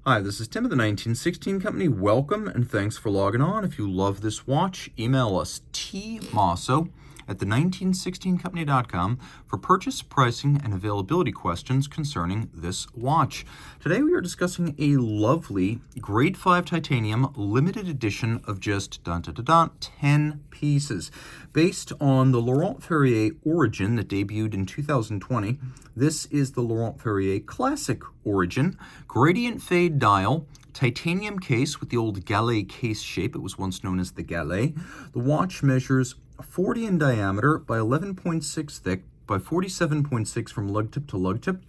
Hi, this is Tim of the 1916 Company. Welcome and thanks for logging on. If you love this watch, email us tmosso at the1916company.com for purchase, pricing, and availability questions concerning this watch. Today we are discussing a lovely Grade 5 titanium limited edition of just 10 pieces. Based on the Laurent Ferrier Origin that debuted in 2020, this is the Laurent Ferrier Classic Origin, gradient fade dial, titanium case with the old galet case shape. It was once known as the galet. The watch measures 40 in diameter by 11.6 thick by 47.6 from lug tip to lug tip,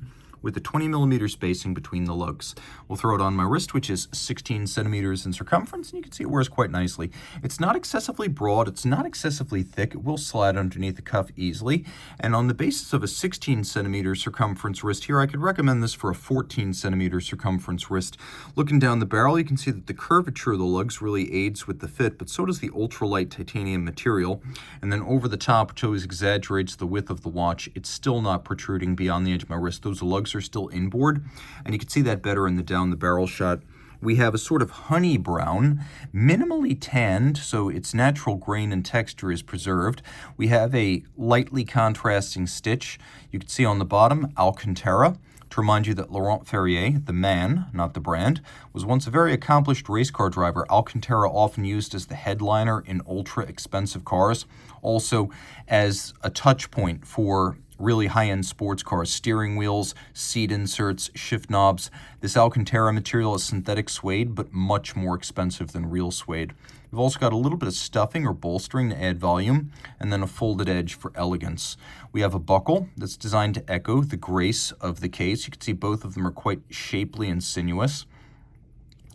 with a 20 millimeter spacing between the lugs. We'll throw it on my wrist, which is 16 centimeters in circumference, and you can see it wears quite nicely. It's not excessively broad, it's not excessively thick, it will slide underneath the cuff easily, and on the basis of a 16 centimeter circumference wrist here, I could recommend this for a 14 centimeter circumference wrist. Looking down the barrel, you can see that the curvature of the lugs really aids with the fit, but so does the ultralight titanium material, and then over the top, which always exaggerates the width of the watch, it's still not protruding beyond the edge of my wrist. Those lugs are still inboard, and you can see that better in the down the barrel shot. We have a sort of honey brown, minimally tanned, so its natural grain and texture is preserved. We have a lightly contrasting stitch. You can see on the bottom, Alcantara, to remind you that Laurent Ferrier, the man, not the brand, was once a very accomplished race car driver. Alcantara often used as the headliner in ultra-expensive cars, also as a touch point for really high-end sports cars, steering wheels, seat inserts, shift knobs. This Alcantara material is synthetic suede, but much more expensive than real suede. We've also got a little bit of stuffing or bolstering to add volume, and then a folded edge for elegance. We have a buckle that's designed to echo the grace of the case. You can see both of them are quite shapely and sinuous,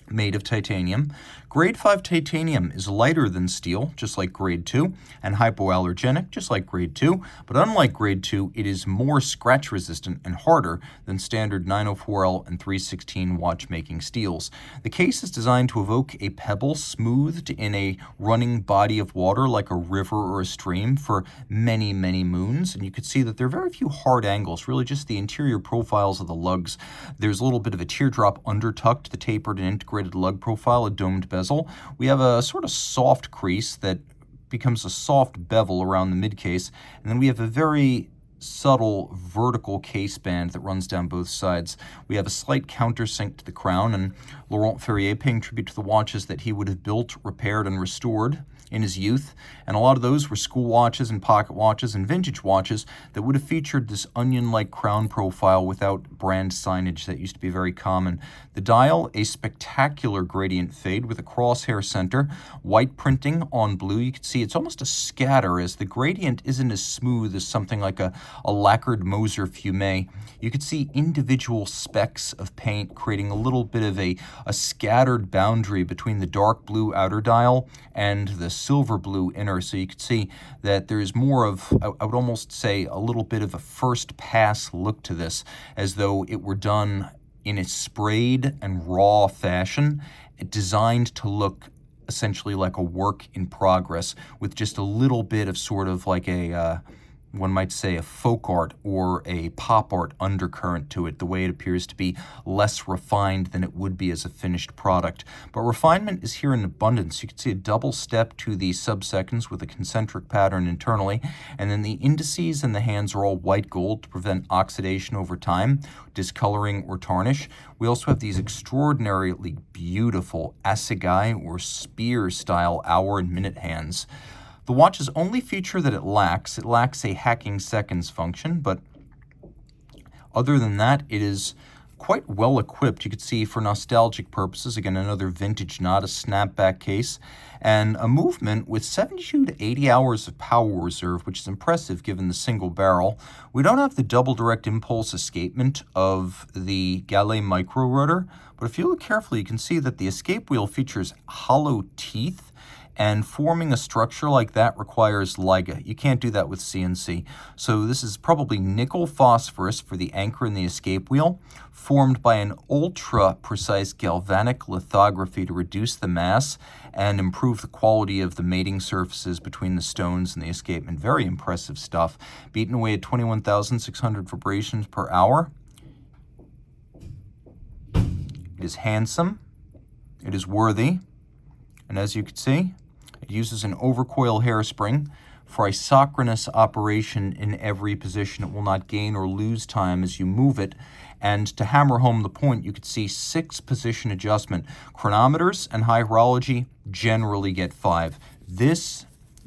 made of titanium. Grade 5 titanium is lighter than steel, just like Grade 2, and hypoallergenic, just like Grade 2, but unlike Grade 2, it is more scratch resistant and harder than standard 904L and 316 watchmaking steels. The case is designed to evoke a pebble smoothed in a running body of water like a river or a stream for many, many moons, and you can see that there are very few hard angles, really just the interior profiles of the lugs. There's a little bit of a teardrop undertucked, the tapered and integrated lug profile, a domed bezel. We have a sort of soft crease that becomes a soft bevel around the mid case, and then we have a very subtle vertical case band that runs down both sides. We have a slight countersink to the crown, and Laurent Ferrier paying tribute to the watches that he would have built, repaired, and restored in his youth, and a lot of those were school watches and pocket watches and vintage watches that would have featured this onion-like crown profile without brand signage that used to be very common. The dial, a spectacular gradient fade with a crosshair center, white printing on blue. You can see it's almost a scatter, as the gradient isn't as smooth as something like a lacquered Moser Fumet. You could see individual specks of paint creating a little bit of a scattered boundary between the dark blue outer dial and the silver blue inner. So you could see that there's more of, I would almost say, a little bit of a first pass look to this, as though it were done in a sprayed and raw fashion, designed to look essentially like a work in progress with just a little bit of sort of like a one might say a folk art or a pop art undercurrent to it, the way it appears to be less refined than it would be as a finished product. But refinement is here in abundance. You can see a double step to the subseconds with a concentric pattern internally, and then the indices and the hands are all white gold to prevent oxidation over time, discoloring, or tarnish. We also have these extraordinarily beautiful assegai or spear style hour and minute hands. The watch's only feature that it lacks a hacking seconds function, but other than that, it is quite well equipped. You can see for nostalgic purposes, again, another vintage, not a snapback case, and a movement with 72 to 80 hours of power reserve, which is impressive given the single barrel. We don't have the double direct impulse escapement of the Galet micro rotor, but if you look carefully, you can see that the escape wheel features hollow teeth, and forming a structure like that requires Liga. You can't do that with CNC. So this is probably nickel phosphorus for the anchor and the escape wheel, formed by an ultra-precise galvanic lithography to reduce the mass and improve the quality of the mating surfaces between the stones and the escapement. Very impressive stuff. Beaten away at 21,600 vibrations per hour. It is handsome, it is worthy, and as you can see, it uses an overcoil hairspring for isochronous operation in every position. It will not gain or lose time as you move it. And to hammer home the point, you could see 6 position adjustment. Chronometers and high horology generally get 5. This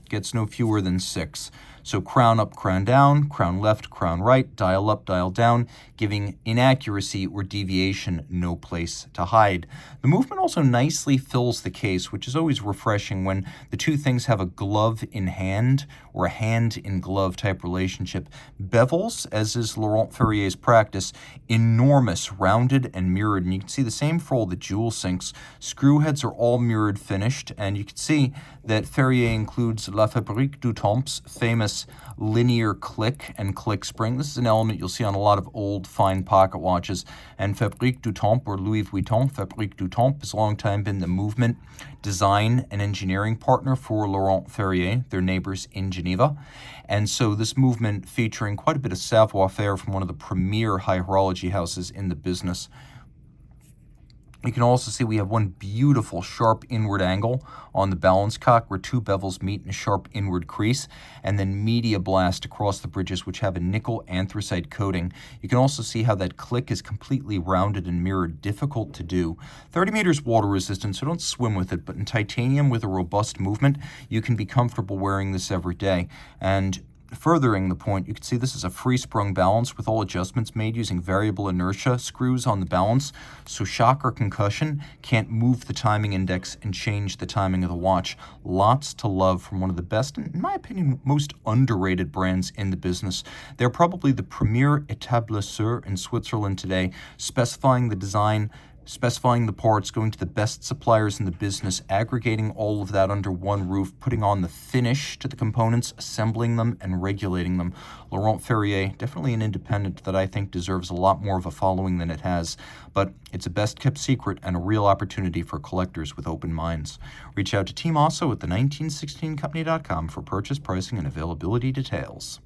gets no fewer than 6. So crown up, crown down, crown left, crown right, dial up, dial down, giving inaccuracy or deviation no place to hide. The movement also nicely fills the case, which is always refreshing when the two things have a glove in hand or a hand in glove type relationship. Bevels, as is Laurent Ferrier's practice, enormous, rounded and mirrored. And you can see the same for all the jewel sinks. Screw heads are all mirrored finished, and you can see that Ferrier includes La Fabrique du Temps's famous linear click and click spring. This is an element you'll see on a lot of old fine pocket watches. And Fabrique du Temps, or Louis Vuitton, Fabrique du Temps, has a long time been the movement, design, and engineering partner for Laurent Ferrier, their neighbors in Geneva. And so this movement featuring quite a bit of savoir-faire from one of the premier high horology houses in the business. You can also see we have one beautiful sharp inward angle on the balance cock where 2 bevels meet in a sharp inward crease, and then media blast across the bridges, which have a nickel anthracite coating. You can also see how that click is completely rounded and mirrored, difficult to do. 30 meters water resistant, so don't swim with it, but in titanium with a robust movement, you can be comfortable wearing this every day. And furthering the point, you can see this is a free-sprung balance with all adjustments made using variable inertia screws on the balance, so shock or concussion can't move the timing index and change the timing of the watch. Lots to love from one of the best, and in my opinion, most underrated brands in the business. They're probably the premier établisseur in Switzerland today, specifying the design, specifying the parts, going to the best suppliers in the business, aggregating all of that under one roof, putting on the finish to the components, assembling them, and regulating them. Laurent Ferrier, definitely an independent that I think deserves a lot more of a following than it has, but it's a best-kept secret and a real opportunity for collectors with open minds. Reach out to Team Mosso at the 1916company.com for purchase, pricing, and availability details.